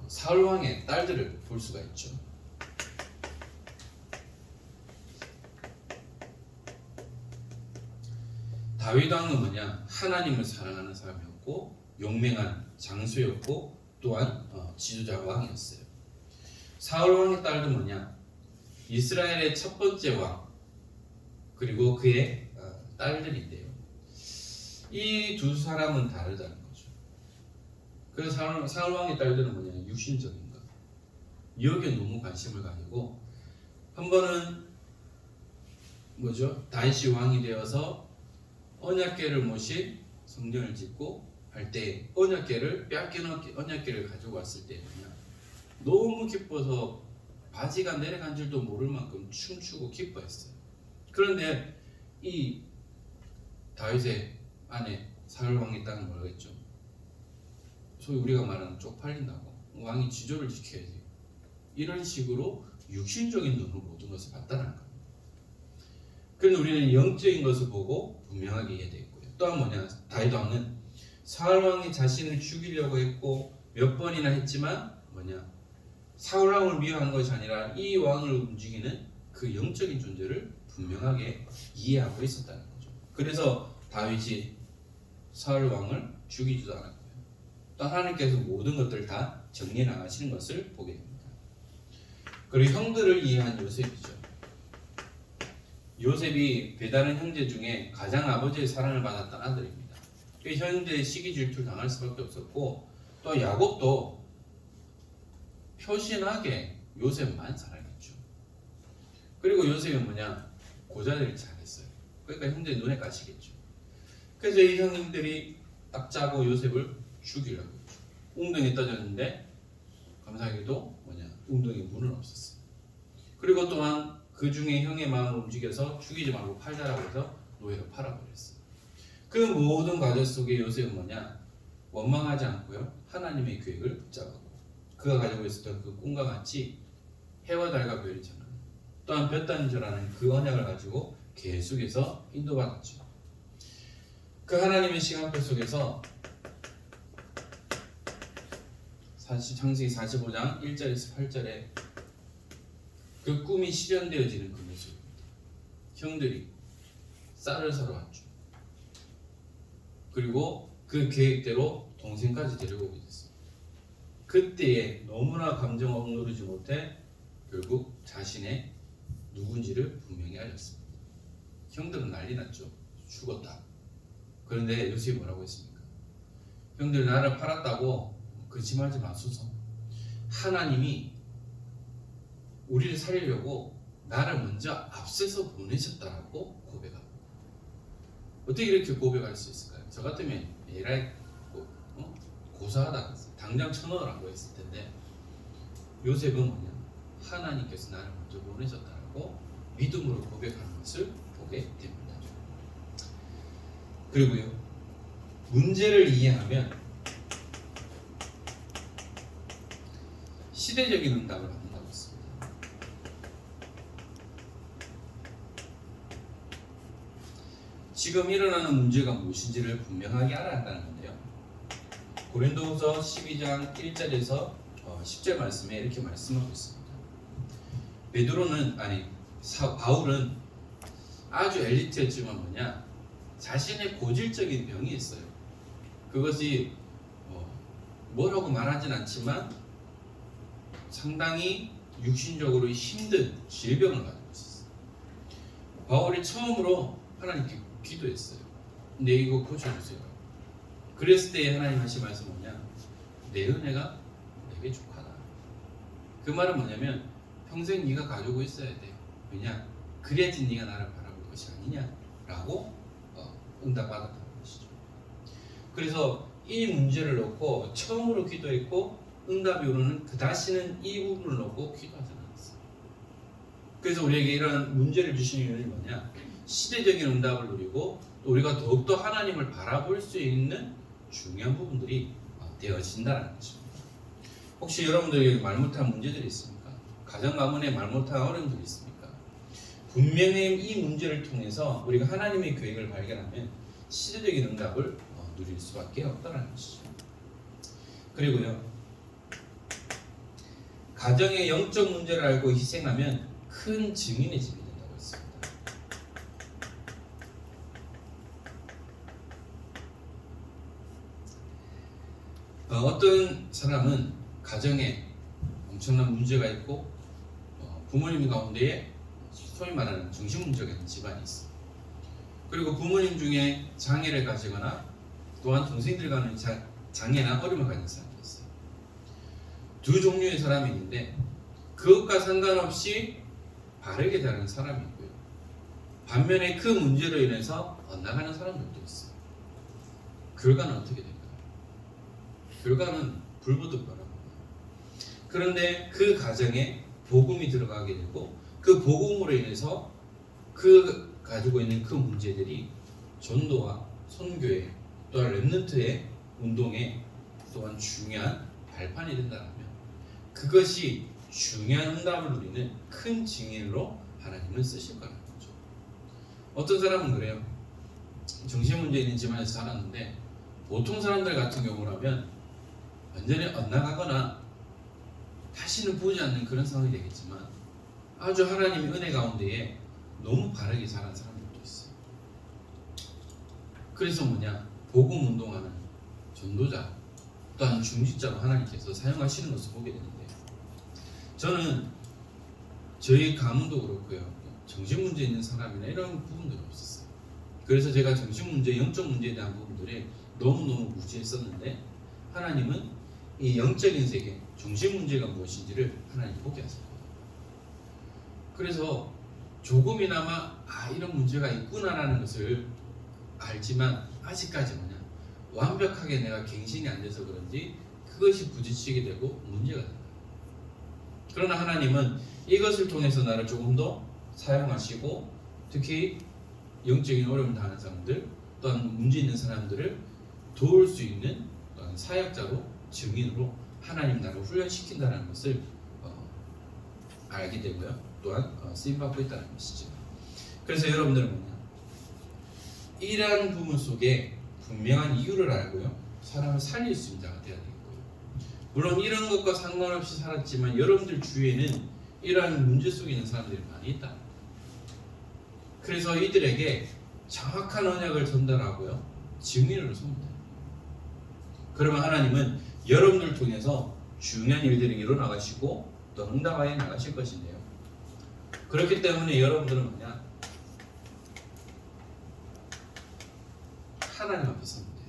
사울 왕의 딸들을 볼 수가 있죠. 다윗 왕은 뭐냐, 하나님을 사랑하는 사람이었고 용맹한 장수였고 또한 지도자 왕이었어요. 사울 왕의 딸도 뭐냐, 이스라엘의 첫 번째 왕 그리고 그의 딸들인데요. 이 두 사람은 다르다는 거죠. 그 사울 왕의 딸들은 뭐냐, 육신적인 것, 여기에 너무 관심을 가지고 한 번은 뭐죠, 다윗이 왕이 되어서 언약궤를 모신 성전을 짓고 할 때 언약궤를 빼앗긴 언약궤를 가지고 왔을 때 너무 기뻐서 바지가 내려간 줄도 모를 만큼 춤추고 기뻐했어요. 그런데 이 다윗의 아내 사울 왕의 딸은 뭐라고 했죠? 소위 우리가 말하는 쪽팔린다고, 왕이 지조를 지켜야지, 이런 식으로 육신적인 눈으로 모든 것을 봤다는 겁니다. 그런데 우리는 영적인 것을 보고 분명하게 이해되고요. 또한 뭐냐, 다윗 왕은 사울 왕이 자신을 죽이려고 했고 몇 번이나 했지만 뭐냐, 사울 왕을 미워하는 것이 아니라 이 왕을 움직이는 그 영적인 존재를 분명하게 이해하고 있었다는 거죠. 그래서 다윗이 사울 왕을 죽이지도 않았고요. 또 하나님께서 모든 것들을 다 정리해 나가시는 것을 보게 됩니다. 그리고 형들을 이해한 요셉이죠. 요셉이 배다른 형제 중에 가장 아버지의 사랑을 받았던 아들입니다. 그 형제의 시기 질투를 당할 수밖에 없었고, 또 야곱도 표신하게 요셉만 사랑했죠. 그리고 요셉이 뭐냐, 고자를 잘했어요. 그러니까 형제의 눈에 가시겠죠. 그래서 이 형님들이 딱 짜고 요셉을 죽이려고 했죠. 웅덩이에 떠졌는데 감사하게도 뭐냐, 웅덩이에 문은 없었어요. 그리고 또한 그 중에 형의 마음을 움직여서 죽이지 말고 팔자라고 해서 노예로 팔아버렸어요. 그 모든 과정 속에 요셉은 뭐냐, 원망하지 않고요, 하나님의 계획을 붙잡았고 그가 가지고 있었던 그 꿈과 같이 해와 달과 별이 전하는, 또한 볕단절하는 그 언약을 가지고 계속해서 인도받았죠. 그 하나님의 시간표 속에서 창세기 45장 1절에서 8절에 그 꿈이 실현되어지는 그 모습입니다. 형들이 쌀을 사러 왔죠. 그리고 그 계획대로 동생까지 데리고 오게 됐습니다. 그때에 너무나 감정을 억누르지 못해 결국 자신의 누군지를 분명히 알렸습니다. 형들은 난리 났죠. 죽었다. 그런데 요셉이 뭐라고 했습니까? 형들 나를 팔았다고 거짓말하지 마소서. 하나님이 우리를 살리려고 나를 먼저 앞서서 보내셨다라고 고백합니다. 어떻게 이렇게 고백할 수 있을까요? 저 같으면 에라이 고사하다 당장 쳐넣으라고 했을 텐데, 요셉은 뭐냐? 하나님께서 나를 먼저 보내셨다라고 믿음으로 고백하는 것을 보게 됩니다. 그리고요, 문제를 이해하면 시대적인 응답을 받는다고 했습니다. 지금 일어나는 문제가 무엇인지를 분명하게 알아야 한다는 건데요. 고린도후서 12장 1절에서 10절 말씀에 이렇게 말씀하고 있습니다. 바울은 아주 엘리트였지만 뭐냐? 자신의 고질적인 병이 있어요. 그것이 뭐라고 말하진 않지만 상당히 육신적으로 힘든 질병을 가지고 있었어요. 바울이 처음으로 하나님께 기도했어요. 내 이거 고쳐주세요. 그랬을 때 하나님 하신 말씀 뭐냐? 내 은혜가 내게 족하다. 그 말은 뭐냐면 평생 네가 가지고 있어야 돼. 왜냐? 그래야지 네가 나를 바라볼 것이 아니냐라고 응답받았다는 것이죠. 그래서 이 문제를 놓고 처음으로 기도했고 응답이 오르는 그 다시는 이 부분을 놓고 기도하지 않았어요. 그래서 우리에게 이런 문제를 주시는 이유는 뭐냐? 시대적인 응답을 누리고 또 우리가 더욱더 하나님을 바라볼 수 있는 중요한 부분들이 되어진다는 것입니다. 혹시 여러분들에게 말 못한 문제들이 있습니까? 가정 가문에 말 못한 어려움들이 있습니까? 분명히 이 문제를 통해서 우리가 하나님의 계획을 발견하면 시대적인 응답을 누릴 수밖에 없다는 것이죠. 그리고요, 가정의 영적 문제를 알고 희생하면 큰 증인의 집이 된다고 했습니다. 어떤 사람은 가정에 엄청난 문제가 있고 부모님 가운데에 소위 말하는 정신 문제가 있는 집안이 있어요. 그리고 부모님 중에 장애를 가지거나 또한 동생들 간의 장애나 어려움을 가진 사람이 있어요. 두 종류의 사람이 있는데 그것과 상관없이 바르게 자라는 사람이 있고요. 반면에 그 문제로 인해서 엇나가는 사람들도 있어요. 결과는 어떻게 될까요? 결과는 불보듯 뻔합니다. 그런데 그 가정에 복음이 들어가게 되고 그 복음으로 인해서 그 가지고 있는 그 문제들이 전도와 선교회 또한 렘넌트의 운동에 또한 중요한 발판이 된다면 그것이 중요한 응답을 누리는 큰 증인으로 하나님은 쓰실 거라는 거죠. 어떤 사람은 그래요. 정신문제 있는 집안에서 살았는데 보통 사람들 같은 경우라면 완전히 엇나가거나 다시는 보지 않는 그런 상황이 되겠지만 아주 하나님의 은혜 가운데에 너무 바르게 자란 사람들도 있어요. 그래서 뭐냐? 복음 운동하는 전도자 또한 중직자로 하나님께서 사용하시는 것을 보게 되는데 저는 저희 가문도 그렇고요. 정신문제 있는 사람이나 이런 부분들이 없었어요. 그래서 제가 정신문제, 영적 문제에 대한 부분들이 너무너무 무지했었는데 하나님은 이 영적인 세계, 정신문제가 무엇인지를 하나님 보게 하셨어요. 그래서 조금이나마 이런 문제가 있구나라는 것을 알지만 아직까지 뭐냐 완벽하게 내가 갱신이 안 돼서 그런지 그것이 부딪히게 되고 문제가 된다. 그러나 하나님은 이것을 통해서 나를 조금 더 사용하시고 특히 영적인 어려움을 당하는 사람들 또한 문제 있는 사람들을 도울 수 있는 또한 사역자로 증인으로 하나님 나를 훈련시킨다는 것을 알게 되고요. 또한 쓰임받고 있다는 것이죠. 그래서 여러분들은 뭐냐 이러한 부분 속에 분명한 이유를 알고요. 사람을 살릴 수 있는 자가 되어야 되겠고요. 물론 이런 것과 상관없이 살았지만 여러분들 주위에는 이러한 문제 속에 있는 사람들이 많이 있다. 그래서 이들에게 정확한 언약을 전달하고요, 증인으로 섭니다. 그러면 하나님은 여러분들 통해서 중요한 일들이 일어나가시고 또 응답하여 나가실 것인데요. 그렇기 때문에 여러분들은 뭐냐? 하나님 앞에 서면 돼요.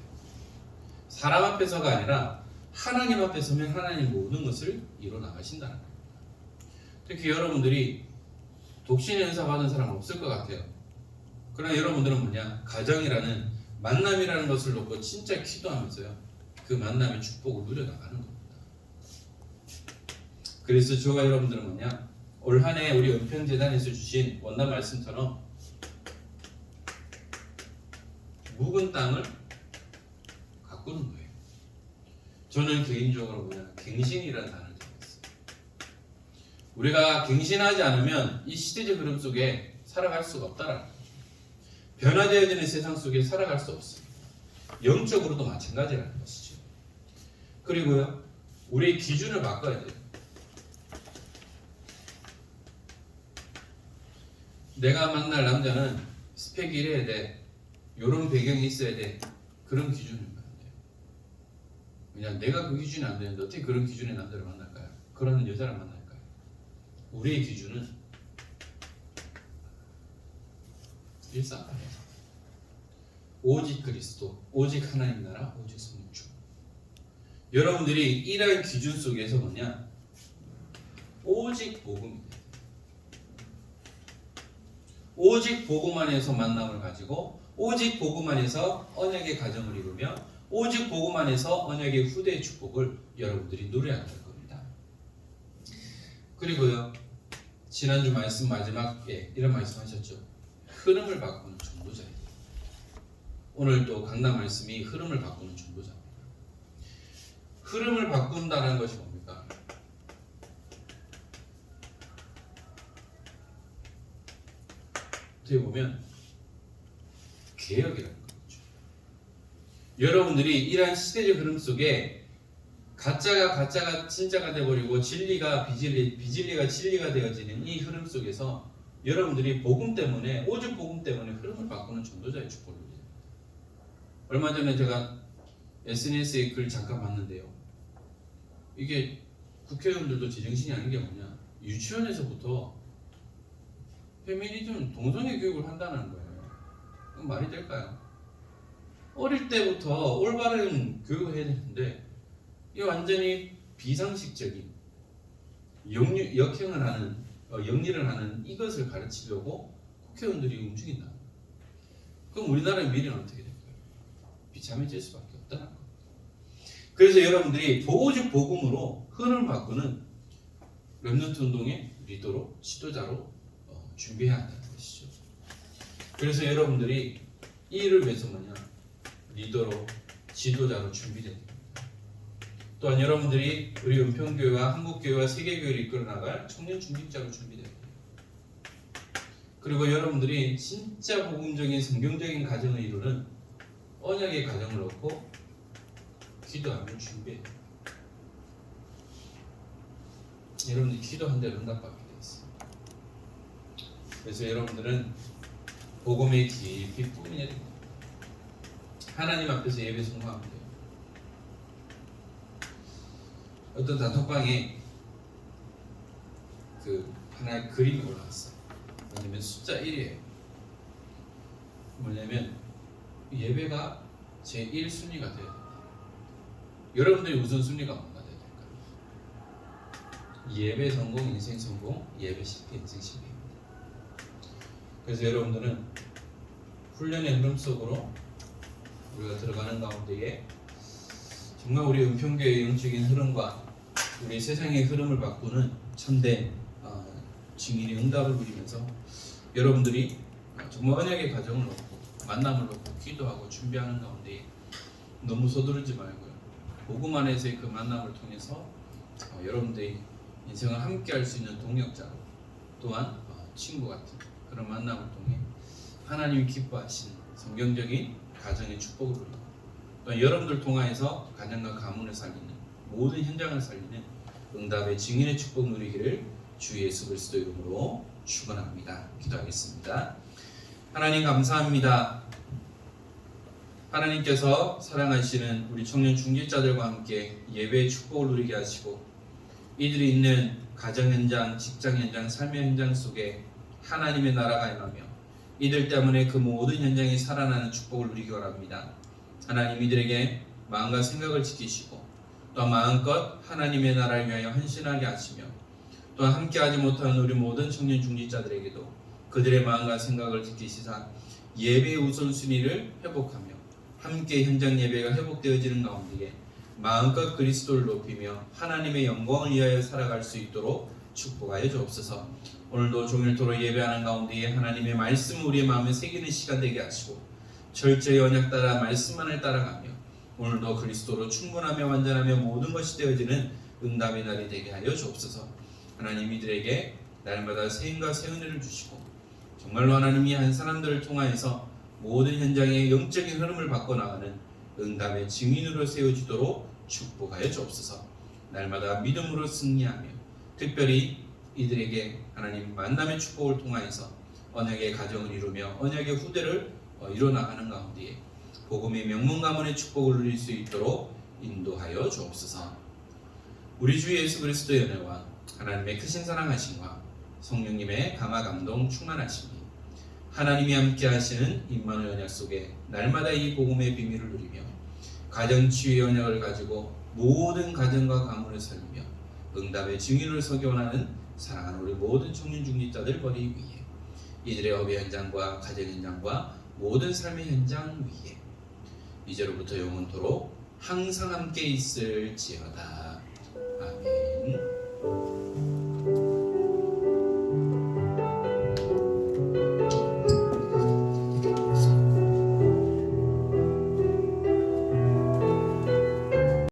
사람 앞에 서가 아니라 하나님 앞에 서면 하나님 모든 것을 이뤄 나가신다는 거예요. 특히 여러분들이 독신의 은사 받은 사람은 없을 것 같아요. 그러나 여러분들은 뭐냐? 가정이라는 만남이라는 것을 놓고 진짜 기도하면서요, 그 만남의 축복을 누려나가는 겁니다. 그래서 저와 여러분들은 뭐냐? 올 한 해 우리 은평재단에서 주신 원단 말씀처럼 묵은 땅을 가꾸는 거예요. 저는 개인적으로 뭐냐? 갱신이라는 단어를 정했어요. 우리가 갱신하지 않으면 이 시대적 흐름 속에 살아갈 수가 없다라는 거죠. 변화되어야 되는 세상 속에 살아갈 수 없습니다. 영적으로도 마찬가지라는 것이죠. 그리고요, 우리의 기준을 바꿔야 돼요. 내가 만날 남자는 스펙이 이래야 돼, 이런 배경이 있어야 돼, 그런 기준을 만들어야 돼요. 왜냐하면 내가 그 기준이 안 되는데 어떻게 그런 기준의 남자를 만날까요? 그런 여자를 만날까요? 우리의 기준은 일상이에요. 오직 그리스도, 오직 하나님 나라, 오직 성령 충만. 여러분들이 이러한 기준 속에서 뭐냐? 오직 복음입니다. 오직 복음 안에서 만남을 가지고, 오직 복음 안에서 언약의 가정을 이루며, 오직 복음 안에서 언약의 후대의 축복을 여러분들이 누려야 될 겁니다. 그리고요, 지난주 말씀 마지막에 이런 말씀하셨죠. 흐름을 바꾸는 전도자예요. 오늘 또 강단 말씀이 흐름을 바꾸는 전도자입니다. 흐름을 바꾼다는 것이 뭡니까? 어떻게 보면 개혁이라는 거죠. 여러분들이 이러한 시대적 흐름 속에 가짜가 진짜가 되어버리고 진리가 비진리가 진리가 되어지는 이 흐름 속에서 여러분들이 복음 때문에, 오직 복음 때문에 흐름을 바꾸는 전도자의 축복을 누립니다. 얼마 전에 제가 SNS에 글 잠깐 봤는데요, 이게 국회의원들도 제정신이 아닌 게 뭐냐, 유치원에서부터 페미니즘 동성애 교육을 한다는 거예요. 그건 말이 될까요? 어릴 때부터 올바른 교육을 해야 되는데 이 완전히 비상식적인 역행을 하는, 영리를 하는 이것을 가르치려고 국회의원들이 움직인다. 그럼 우리나라의 미래는 어떻게 될까요? 비참해질 수밖에 없다는 겁니다. 그래서 여러분들이 오직 복음으로 흐름을 바꾸는 렘넌트 운동의 리더로, 지도자로 준비해야 한다는 것이죠. 그래서 여러분들이 이 일을 위해서 뭐냐? 리더로, 지도자로 준비돼야 됩니다. 또한 여러분들이 우리 은평교회와 한국교회와 세계교회를 이끌어 나갈 청년 중직자로 준비돼야 됩니다. 그리고 여러분들이 진짜 복음적인 성경적인 가정을 이루는 언약의 가정을 얻고 기도하며 준비해야 됩니다. 여러분들이 기도한 대로 응답받게 되어 있습니다. 그래서 여러분들은 복음에 깊이 뿌리내야 됩니다. 하나님 앞에서 예배 성공하면 돼요. 어떤 단톡방에 그 하나의 그림이 올라왔어요. 뭐냐면 숫자 1이에요. 뭐냐면 예배가 제 1순위가 돼야 됩니다. 여러분들이 우선순위가 뭐가 돼야 될까요? 예배 성공, 인생 성공, 예배 실패, 인생 실패입니다. 그래서 여러분들은 훈련의 흐름 속으로 우리가 들어가는 가운데에 정말 우리 은평교회의 영적인 흐름과 우리 세상의 흐름을 바꾸는 참된 증인의 응답을 누리면서 여러분들이 정말 언약의 가정을 얻고 만남을 얻고 기도하고 준비하는 가운데 너무 서두르지 말고요, 복음 안에서의 그 만남을 통해서 여러분들이 인생을 함께 할 수 있는 동역자로, 또한 친구 같은 그런 만남을 통해 하나님이 기뻐하시는 성경적인 가정의 축복을 누리고, 또한 여러분들 통하여서 가정과 가문을 살리는 모든 현장을 살리는 응답의 증인의 축복 누리기를 주 예수 그리스도 이름으로 축원합니다. 기도하겠습니다. 하나님 감사합니다. 하나님께서 사랑하시는 우리 청년 중직자들과 함께 예배의 축복을 누리게 하시고 이들이 있는 가정 현장, 직장 현장, 삶의 현장 속에 하나님의 나라가 임하며 이들 때문에 그 모든 현장이 살아나는 축복을 누리기 원합니다. 하나님 이들에게 마음과 생각을 지키시고 또 마음껏 하나님의 나라를 위하여 헌신하게 하시며 또한 함께하지 못하는 우리 모든 청년 중직자들에게도 그들의 마음과 생각을 지키시사 예배의 우선순위를 회복하며 함께 현장 예배가 회복되어지는 가운데에 마음껏 그리스도를 높이며 하나님의 영광을 위하여 살아갈 수 있도록 축복하여 주옵소서. 오늘도 종일토록 예배하는 가운데에 하나님의 말씀을 우리의 마음에 새기는 시간 되게 하시고 철저히 언약 따라 말씀만을 따라가며 오늘도 그리스도로 충분하며 완전하며 모든 것이 되어지는 응답의 날이 되게 하여 주옵소서. 하나님 이들에게 날마다 새 힘과 새 은혜를 주시고 정말로 하나님이 한 사람들을 통하여서 모든 현장의 영적인 흐름을 바꿔나가는 응답의 증인으로 세워지도록 축복하여 주옵소서. 날마다 믿음으로 승리하며 특별히 이들에게 하나님 만남의 축복을 통하여서 언약의 가정을 이루며 언약의 후대를 이뤄나가는 가운데에 복음의 명문 가문의 축복을 누릴 수 있도록 인도하여 주옵소서. 우리 주 예수 그리스도의 은혜와 하나님의 크신 사랑하심과 성령님의 감화 감동 충만하심이 하나님이 함께 하시는 임마누엘 언약 속에 날마다 이 복음의 비밀을 누리며 가정 치유의 언약을 가지고 모든 가정과 가문을 살리며 응답의 증인을 서기 원하는 사랑하는 우리 모든 청년 중직자들 머리 위에 이들의 업의 현장과 가정 현장과 모든 삶의 현장 위에 이제로부터 영원토록 항상 함께 있을지어다.